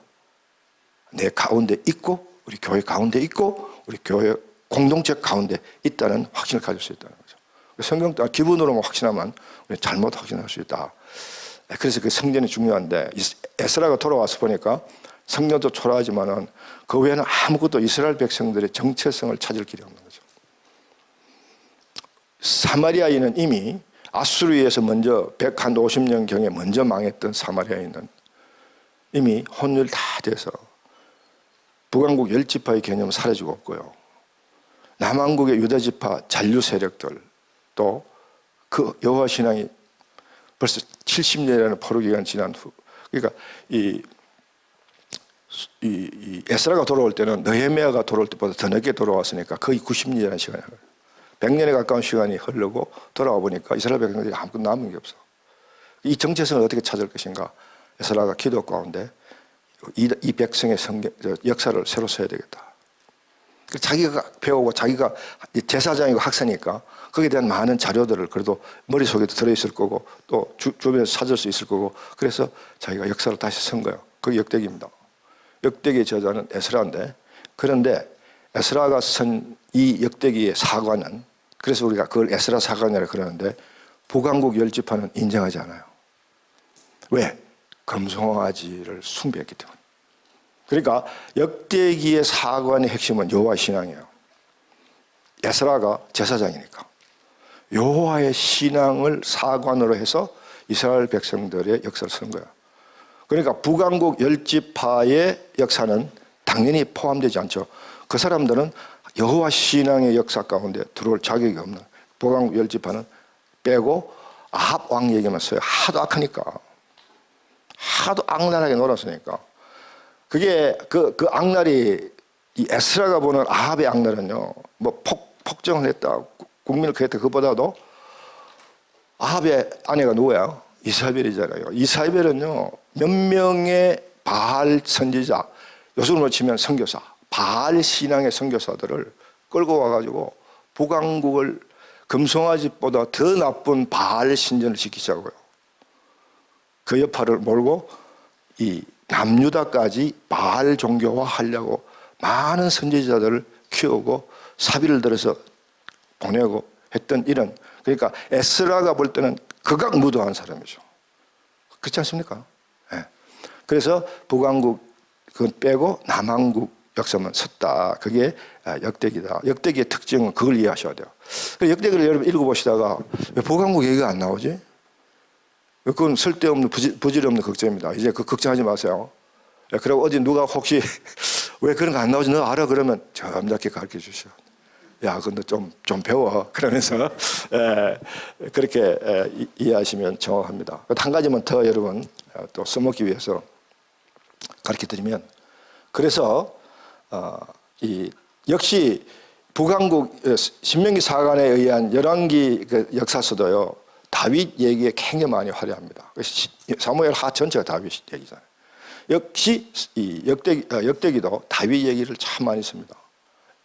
내 가운데 있고 우리 교회 가운데 있고 우리 교회 공동체 가운데 있다는 확신을 가질 수 있다는 거죠. 성경 따라 기분으로만 확신하면 우리 잘못 확신할 수 있다. 그래서 그 성전이 중요한데, 에스라가 돌아와서 보니까 성전도 초라하지만은 그 외에는 아무것도 이스라엘 백성들의 정체성을 찾을 길이 없는 거죠. 사마리아인은 이미 아수르에서 먼저 150년경에 먼저 망했던 사마리아인은 이미 혼혈 다 돼서 북왕국 10지파의 개념은 사라지고 없고요. 남왕국의 유다지파 잔류 세력들, 또 그 여호와 신앙이 벌써 70년이라는 포로 기간 지난 후, 그러니까 이 에스라가 돌아올 때는 느헤미야가 돌아올 때보다 더 늦게 돌아왔으니까 거의 90년이라는 시간이 흘러요. 100년에 가까운 시간이 흐르고 돌아와 보니까 이스라엘 백성들이 아무것도 남은 게 없어. 이 정체성을 어떻게 찾을 것인가? 에스라가 기도 가운데 이 백성의 역사를 새로 써야 되겠다. 자기가 배우고 자기가 제사장이고 학사니까 거기에 대한 많은 자료들을 그래도 머릿속에도 들어있을 거고 또 주변에서 찾을 수 있을 거고, 그래서 자기가 역사를 다시 쓴 거예요. 그게 역대기입니다. 역대기의 저자는 에스라인데, 그런데 에스라가 쓴 이 역대기의 사과는, 그래서 우리가 그걸 에스라 사과니라 그러는데 북왕국 10지파는 인정하지 않아요. 왜? 금송아지를 숭배했기 때문에. 그러니까 역대기의 사관의 핵심은 여호와 신앙이에요. 에스라가 제사장이니까 여호와의 신앙을 사관으로 해서 이스라엘 백성들의 역사를 쓴 거야. 그러니까 북왕국 10지파의 역사는 당연히 포함되지 않죠. 그 사람들은 여호와 신앙의 역사 가운데 들어올 자격이 없는, 북왕국 10지파는 빼고 아합 왕 얘기만 써요. 하도 악하니까, 하도 악랄하게 놀았으니까. 그게 그 악랄이, 이 에스라가 보는 아합의 악랄은요, 뭐 폭정을 했다, 국민을 그랬다, 그보다도 아합의 아내가 누구야? 이사벨이잖아요. 이사벨은요, 몇 명의 바알 선지자, 요즘으로 치면 선교사, 바알 신앙의 선교사들을 끌고 와가지고 북왕국을 금송아지보다 더 나쁜 바알 신전을 지키자고요. 그 여파를 몰고 이 남유다까지 바알 종교화 하려고 많은 선지자들을 키우고 사비를 들어서 보내고 했던 이런, 그러니까 에스라가 볼 때는 극악무도한 사람이죠. 그렇지 않습니까? 네. 그래서 북왕국 그건 빼고 남왕국 역사만 썼다. 그게 역대기다. 역대기의 특징은 그걸 이해하셔야 돼요. 역대기를 여러분 읽어보시다가 왜 북왕국 얘기가 안 나오지? 그건 쓸데없는 부질없는 걱정입니다. 이제 그 걱정하지 마세요. 그리고 어디 누가 혹시 왜 그런 거 안 나오지? 너 알아? 그러면 점잖게 가르쳐 주셔. 야, 근데 좀 배워. 그러면서 그렇게 이해하시면 정확합니다. 한 가지만 더 여러분 또 써먹기 위해서 가르쳐 드리면, 그래서 역시 북왕국 신명기 사관에 의한 열왕기 그 역사서도요, 다윗 얘기에 굉장히 많이 화려합니다. 사무엘 하 전체가 다윗 얘기잖아요. 역시 이 역대기도 다윗 얘기를 참 많이 씁니다.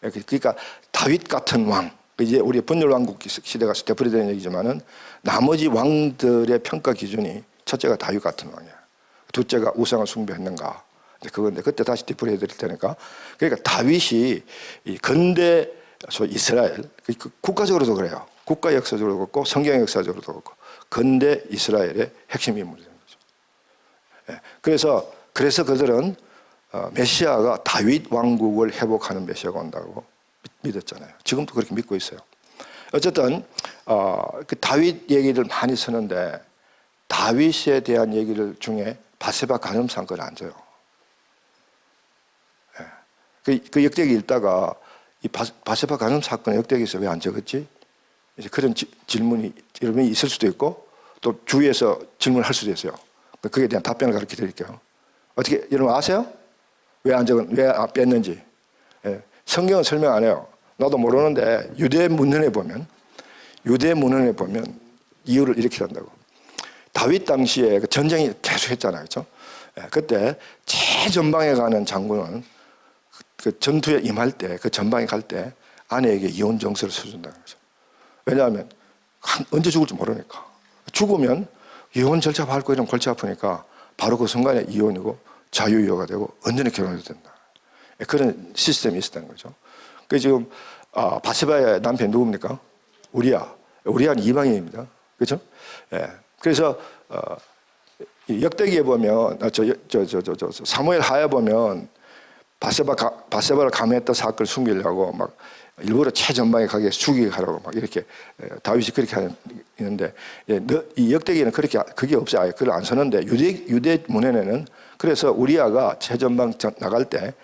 그러니까 다윗 같은 왕, 이제 우리 분열왕국 시대가 되풀이되는 얘기지만은 나머지 왕들의 평가 기준이 첫째가 다윗 같은 왕이야. 둘째가 우상을 숭배했는가. 그건데 그때 다시 뒤풀이해 드릴 테니까. 그러니까 다윗이 이 근대 소위 이스라엘, 국가적으로도 그래요. 국가 역사적으로도 그렇고 성경 역사적으로도 그렇고 근대 이스라엘의 핵심 인물이 되는 거죠. 그래서 그들은 메시아가 다윗 왕국을 회복하는 메시아가 온다고 믿었잖아요. 지금도 그렇게 믿고 있어요. 어쨌든 그 다윗 얘기를 많이 쓰는데 다윗에 대한 얘기를 중에 바세바 간음 사건을 안 줘요. 그 역대기 읽다가 이 바세바 간음 사건의 역대기에서 왜 안 적었지? 이제 그런 질문이 여러분이 있을 수도 있고 또 주위에서 질문을 할 수도 있어요. 그에 대한 답변을 가르쳐 드릴게요. 어떻게 여러분 아세요? 왜 안 적은, 왜 뺐는지? 성경은 설명 안 해요. 나도 모르는데 유대 문헌에 보면 이유를 이렇게 한다고. 다윗 당시에 그 전쟁이 계속했잖아요, 그렇죠? 그때 최전방에 가는 장군은 그 전투에 임할 때, 그 전방에 갈 때 아내에게 이혼 정서를 써준다는 거죠. 왜냐하면 언제 죽을지 모르니까. 죽으면 이혼 절차 밟고 이러면 골치 아프니까 바로 그 순간에 이혼이고 자유이혼가 되고 언제나 결혼해도 된다. 그런 시스템이 있었다는 거죠. 그 지금 바세바의 남편 누굽니까? 우리아는 이방인입니다. 그렇죠? 그래서 역대기에 보면 사무엘 하에 보면 바세바를 감했던 사건을 숨기려고 막 일부러 최전방에 가게 죽이게 하라고 막 이렇게 다윗이 그렇게 하는데 이 역대기에는 그게 없어요. 아예 그걸 안 쓰는데 유대 문헌에는 그래서 우리아가 최전방 나갈 때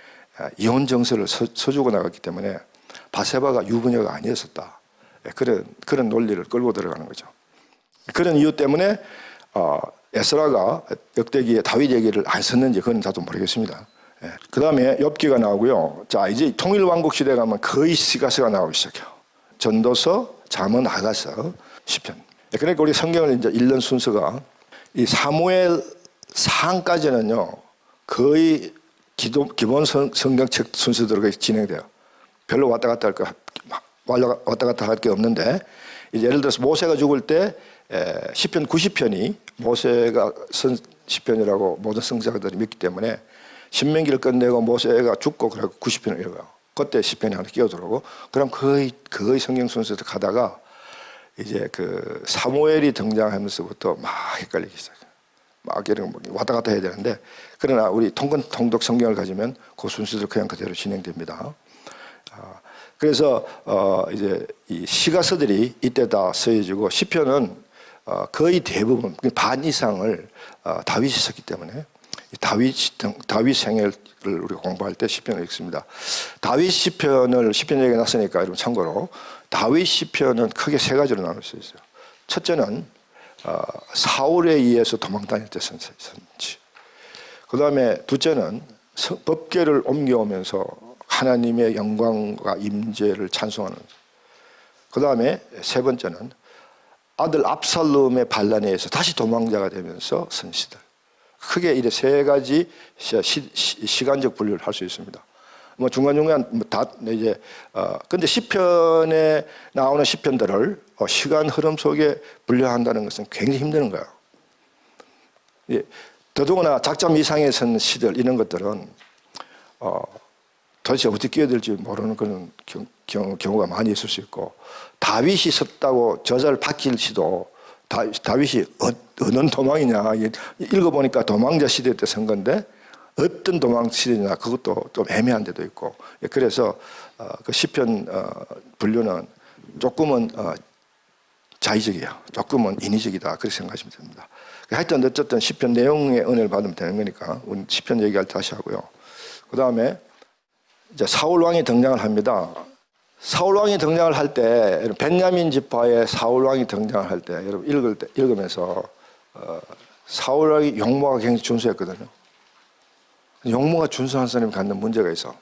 이혼 정서를 써주고 나갔기 때문에 바세바가 유부녀가 아니었었다. 그런 논리를 끌고 들어가는 거죠. 그런 이유 때문에 에스라가 역대기에 다윗 얘기를 안 썼는지 그건 저도 모르겠습니다. 그 다음에 욥기가 나오고요. 자, 이제 통일왕국 시대 가면 거의 시가서가 나오기 시작해요. 전도서, 잠언, 아가서, 시편. 그러니까 우리 성경을 이제 읽는 순서가 이 사무엘 상까지는요, 거의 기본 성경책 순서대로 진행돼요. 별로 왔다 갔다 할 게 없는데, 이제 예를 들어서 모세가 죽을 때 시편 90편이 모세가 쓴 시편이라고 모든 성자들이 믿기 때문에 신명기를 끝내고 모세가 죽고 그래서 90편을 읽어요. 그때 시편이 하나 끼어들어오고, 그럼 거의 성경 순서대로 가다가 이제 그 사무엘이 등장하면서부터 막 헷갈리기 시작해요. 막 이런 왔다 갔다 해야 되는데, 그러나 우리 통독 성경을 가지면 그 순서대로 그냥 그대로 진행됩니다. 그래서 이제 이 시가서들이 이때 다 쓰여지고, 시편은 거의 대부분 반 이상을 다윗이 썼기 때문에 다윗 생애를 우리가 공부할 때 시편을 읽습니다. 다윗 시편 얘기가 났으니까 여러분 참고로 다윗 시편은 크게 세 가지로 나눌 수 있어요. 첫째는 사울에 의해서 도망 다닐 때 선지. 그 다음에 둘째는 법궤를 옮겨오면서 하나님의 영광과 임재를 찬송하는. 그 다음에 세 번째는 아들 압살롬의 반란에 의해서 다시 도망자가 되면서 선시들. 크게 이래 세 가지 시간적 분류를 할 수 있습니다. 뭐 중간중간 다 이제 근데 시편에 나오는 시편들을 시간 흐름 속에 분류한다는 것은 굉장히 힘든 거예요. 예, 더더구나 작점 이상에 선 시들 이런 것들은 도대체 어떻게 끼어들지 모르는 그런 경우가 많이 있을 수 있고, 다윗이 썼다고 저자를 바뀔 시도 다윗이 어느 도망이냐 읽어보니까 도망자 시대 때 쓴 건데 어떤 도망 시대냐 그것도 좀 애매한 데도 있고, 그래서 그 시편 분류는 조금은 자의적이야, 조금은 인위적이다 그렇게 생각하시면 됩니다. 하여튼 어쨌든 시편 내용의 은혜를 받으면 되는 거니까 우리 시편 얘기할 때 다시 하고요. 그 다음에 이제 사울 왕이 등장을 합니다. 사울 왕이 등장을 할 때, 벤야민 지파의 사울 왕이 등장을 할 때, 여러분 읽으면서 사울 왕이 용모가 굉장히 준수했거든요. 용모가 준수한 사람이 갖는 문제가 있어.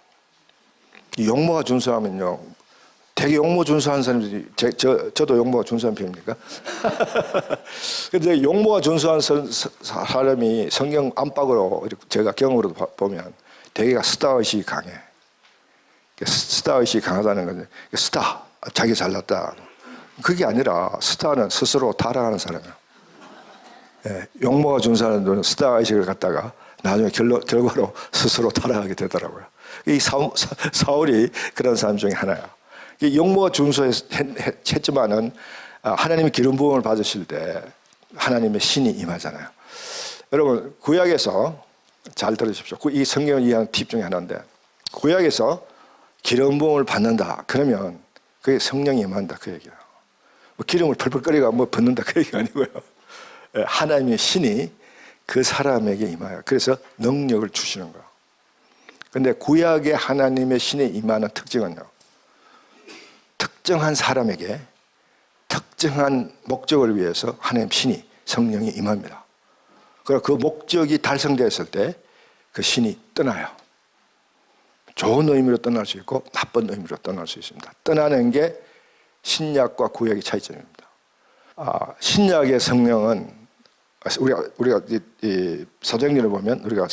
이 용모가 준수하면요, 되게 용모 준수한 사람들이 저도 용모가 준수한 편입니까? 근데 용모가 준수한 사람이 성경 안팎으로 제가 경험으로 보면 대개가 스타 의식이 강해. 스타 의식이 강하다는 건데, 스타, 자기 잘났다. 그게 아니라 스타는 스스로 타락하는 사람이에요. 예, 용모가 준 사람들은 스타 의식을 갖다가 나중에 결과로 스스로 타락하게 되더라고요. 이 사울이 그런 사람 중에 하나야. 용모가 준수했지만은 하나님의 기름 부음을 받으실 때 하나님의 신이 임하잖아요. 여러분 구약에서 잘 들으십시오. 이 성경을 이해하는 팁 중에 하나인데, 구약에서 기름 부음을 받는다 그러면 그게 성령이 임한다 그 얘기야. 뭐 기름을 펄펄 끓이가 뭐 붓는다 그 얘기가 아니고요. 하나님의 신이 그 사람에게 임하여 그래서 능력을 주시는 거야. 그런데 구약의 하나님의 신에 임하는 특징은요, 특정한 사람에게 특정한 목적을 위해서 하나님 신이 성령이 임합니다. 그리고 그 목적이 달성되었을 때 그 신이 떠나요. 좋은 의미로 떠날 수 있고 나쁜 의미로 떠날 수 있습니다. 떠나는 게 신약과 구약의 차이점입니다. 신약의 성령은 우리가 이 사도행전을 보면 우리가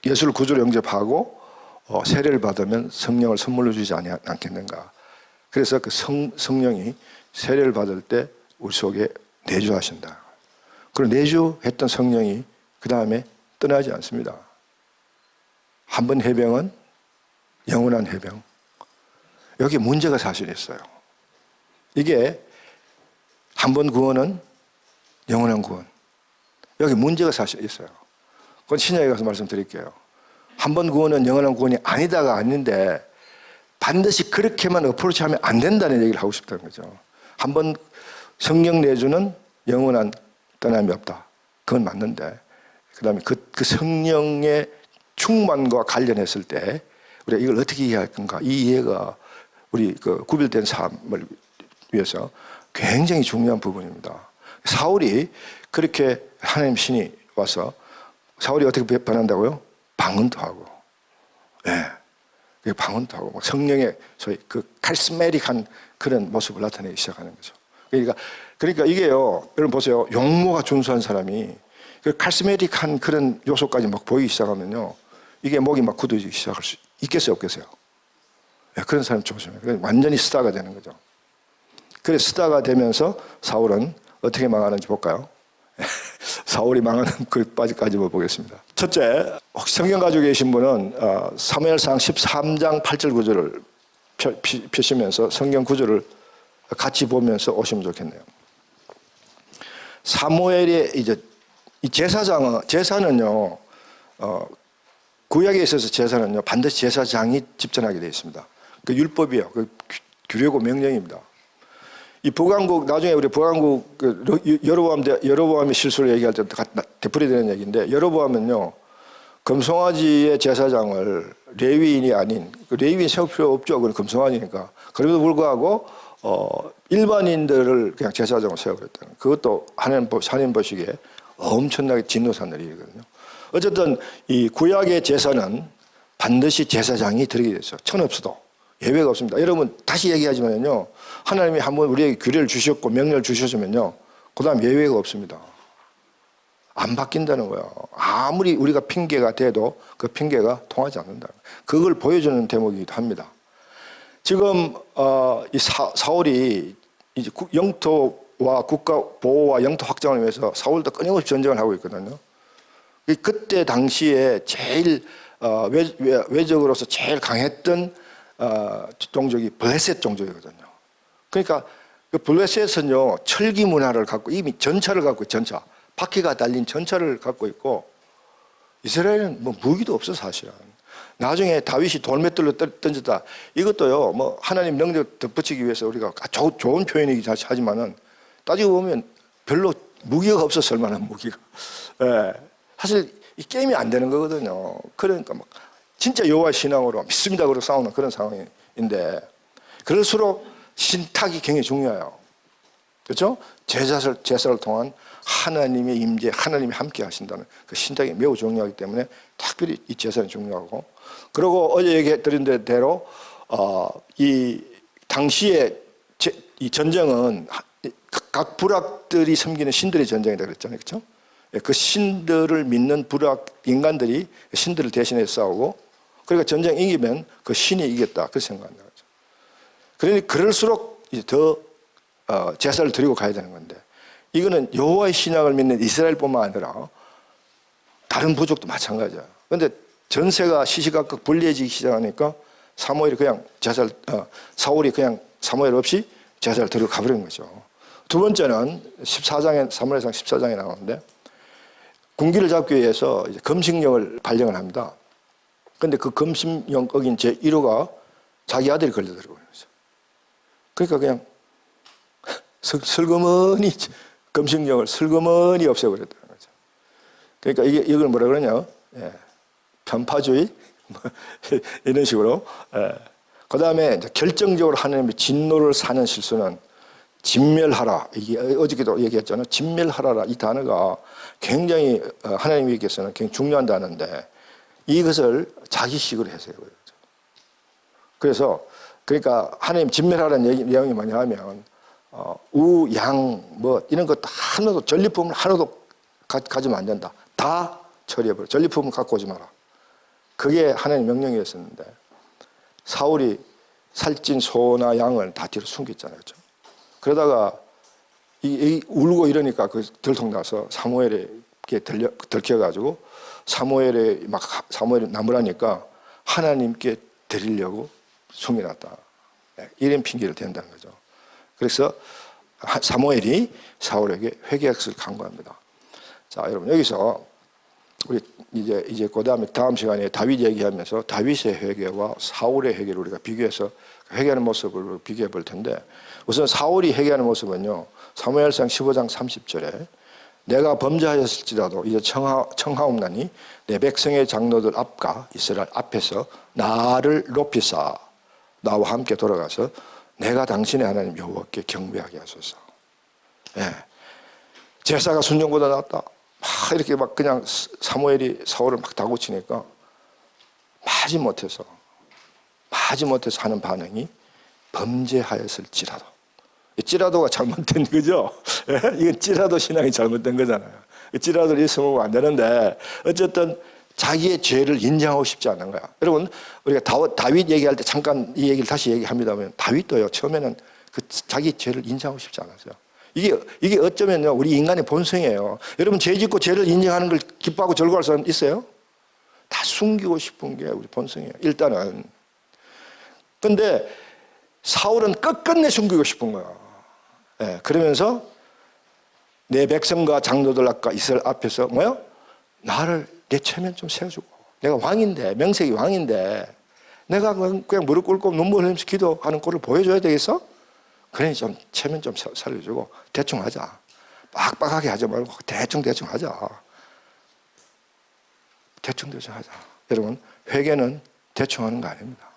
예수를 구주로 영접하고 세례를 받으면 성령을 선물로 주지 않겠는가. 그래서 그 성령이 세례를 받을 때 우리 속에 내주하신다. 그리고 내주했던 성령이 그 다음에 떠나지 않습니다. 한 번 해병은 영원한 해병. 여기 문제가 사실 있어요. 이게 한 번 구원은 영원한 구원. 여기 문제가 사실 있어요. 그건 신약에 가서 말씀드릴게요. 한 번 구원은 영원한 구원이 아니다가 아닌데 반드시 그렇게만 어프로치하면 안 된다는 얘기를 하고 싶다는 거죠. 한 번 성령 내주는 영원한 떠남이 없다. 그건 맞는데 그 다음에 그 성령의 충만과 관련했을 때 우리가 이걸 어떻게 이해할 건가? 이 이해가 우리 그 구별된 삶을 위해서 굉장히 중요한 부분입니다. 사울이 그렇게 하나님 신이 와서 사울이 어떻게 변한다고요? 방언도 하고, 예, 방언도 하고 성령의 소위 그 카리스메틱한 그런 모습을 나타내기 시작하는 거죠. 그러니까 이게요, 여러분 보세요. 용모가 준수한 사람이 그 카리스메틱한 그런 요소까지 막 보이기 시작하면요, 이게 목이 막 굳어지기 시작할 수 있겠어요, 없겠어요? 네, 그런 사람 조심해요. 완전히 스타가 되는 거죠. 그래서 스타가 되면서 사울은 어떻게 망하는지 볼까요? 사울이 망하는 그까지 보겠습니다. 첫째, 혹시 성경 가지고 계신 분은 사무엘상 13장 8절 9절을 펴시면서 성경 구절을 같이 보면서 오시면 좋겠네요. 사무엘의 이제 이 제사는요, 구약에 있어서 제사는요, 반드시 제사장이 집전하게 되어 있습니다. 그 율법이에요. 그 규례고 명령입니다. 이 북왕국, 나중에 우리 북왕국 여로보암의 실수를 얘기할 때 되풀이되는 얘기인데, 여로보암은요, 금송아지의 제사장을 레위인이 아닌, 레위인 세울 필요 없죠. 그건 금송아지니까. 그럼에도 불구하고, 일반인들을 그냥 제사장으로 세워버렸다는. 그것도 하나님 보시기에 엄청나게 진노산 일이거든요. 어쨌든 이 구약의 제사는 반드시 제사장이 드리게 됐어요. 천 없어도. 예외가 없습니다. 여러분 다시 얘기하지만요. 하나님이 한번 우리에게 규례를 주셨고 명령을 주셨으면요. 그 다음 예외가 없습니다. 안 바뀐다는 거예요. 아무리 우리가 핑계가 돼도 그 핑계가 통하지 않는다. 그걸 보여주는 대목이기도 합니다. 지금 이 사울이 이제 영토와 국가 보호와 영토 확장을 위해서 사울도 끊임없이 전쟁을 하고 있거든요. 그때 당시에 제일 외적으로서 제일 강했던 종족이 블레셋 종족이거든요. 그러니까 그 블레셋은요 철기 문화를 갖고 이미 전차를 갖고 전차 바퀴가 달린 전차를 갖고 있고 이스라엘은 뭐 무기도 없어 사실은. 나중에 다윗이 돌맷돌로 던졌다. 이것도요 뭐 하나님 능력 덧붙이기 위해서 우리가 좋은 표현이긴 하지만은 따지고 보면 별로 무기가 없었을 만한 무기가. 예. 사실 이 게임이 안 되는 거거든요. 그러니까 막 진짜 여호와 신앙으로 믿습니다 그러고 싸우는 그런 상황인데 그럴수록 신탁이 굉장히 중요해요. 그렇죠? 제사를 통한 하나님의 임재, 하나님이 함께 하신다는 그 신탁이 매우 중요하기 때문에 특별히 이 제사는 중요하고 그리고 어제 얘기했던 대로 이 당시에 이 전쟁은 각 부락들이 섬기는 신들의 전쟁이다 그랬잖아요. 그렇죠? 그 신들을 믿는 부락 인간들이 신들을 대신해 싸우고 그러니까 전쟁 이기면 그 신이 이겼다 그렇게 생각한다. 그러니 그럴수록 이제 더 제사를 드리고 가야 되는 건데 이거는 여호와의 신앙을 믿는 이스라엘뿐만 아니라 다른 부족도 마찬가지야. 그런데 전세가 시시각각 불리해지기 시작하니까 사울이 그냥 사울이 그냥 사무엘 없이 제사를 드리고 가버린 거죠. 두 번째는 14장에 사무엘상 14장에 나오는데 군기를 잡기 위해서 이제 금식령을 발령을 합니다. 그런데 그 금식령 어긴 제1호가 자기 아들이 걸려들고 있는 거죠. 그러니까 그냥 슬그머니 금식령을 슬그머니 없애버렸다는 거죠. 그러니까 이걸 뭐라 그러냐? 예. 편파주의 이런 식으로. 예. 그 다음에 결정적으로 하나님의 진노를 사는 실수는 진멸하라. 이게 어저께도 얘기했잖아요. 진멸하라. 이 단어가 굉장히 하나님에게서는 굉장히 중요한 단어인데 이것을 자기식으로 해석해요. 그래서 그러니까 하나님 진멸하라는 내용이 뭐냐 하면 우, 양, 뭐 이런 것 하나도 전리품을 하나도 가지면 안 된다. 다 처리해버려. 전리품을 갖고 오지 마라. 그게 하나님 명령이었었는데 사울이 살찐 소나 양을 다 뒤로 숨겼잖아요. 그렇죠? 그러다가 울고 이러니까 그 들통나서 사무엘에게 들켜가지고 사무엘이 나무라니까 하나님께 드리려고 숨겨놨다. 이런 핑계를 댄다는 거죠. 그래서 사무엘이 사울에게 회개학을 강구합니다. 자, 여러분 여기서 우리 이제 그 다음 시간에 다윗 얘기하면서 다윗의 회개와 사울의 회개를 우리가 비교해서 회개하는 모습을 비교해 볼 텐데 우선 사울이 회개하는 모습은요. 사무엘상 15장 30절에 내가 범죄하였을지라도 이제 청하옵나니 내 백성의 장로들 앞과 이스라엘 앞에서 나를 높이사 나와 함께 돌아가서 내가 당신의 하나님 여호와께 경배하게 하소서. 예. 제사가 순종보다 낫다. 막 이렇게 막 그냥 사무엘이 사울을 막 다구치니까 마지못해서 하는 반응이 범죄하였을지라도. 찌라도가 잘못된 거죠. 이건 찌라도 신앙이 잘못된 거잖아요. 찌라도를 있으면 안 되는데 어쨌든 자기의 죄를 인정하고 싶지 않은 거야. 여러분 우리가 다윗 얘기할 때 잠깐 이 얘기를 다시 얘기합니다만 다윗도요 처음에는 그 자기 죄를 인정하고 싶지 않았어요. 이게 어쩌면요 우리 인간의 본성이에요. 여러분 죄 짓고 죄를 인정하는 걸 기뻐하고 즐거워할 사람 있어요? 다 숨기고 싶은 게 우리 본성이에요. 일단은. 근데 사울은 끝끝내 숨기고 싶은 거야. 예, 그러면서 내 백성과 장로들 앞과 이스라엘 앞에서 뭐요? 나를 내 체면 좀 세워주고, 내가 왕인데, 명색이 왕인데 내가 그냥 무릎 꿇고 눈물 흘리면서 기도하는 꼴을 보여줘야 되겠어? 그러니 좀 체면 좀 살려주고 대충 하자. 빡빡하게 하지 말고 대충 하자. 대충 하자. 여러분, 회개는 대충 하는 거 아닙니다.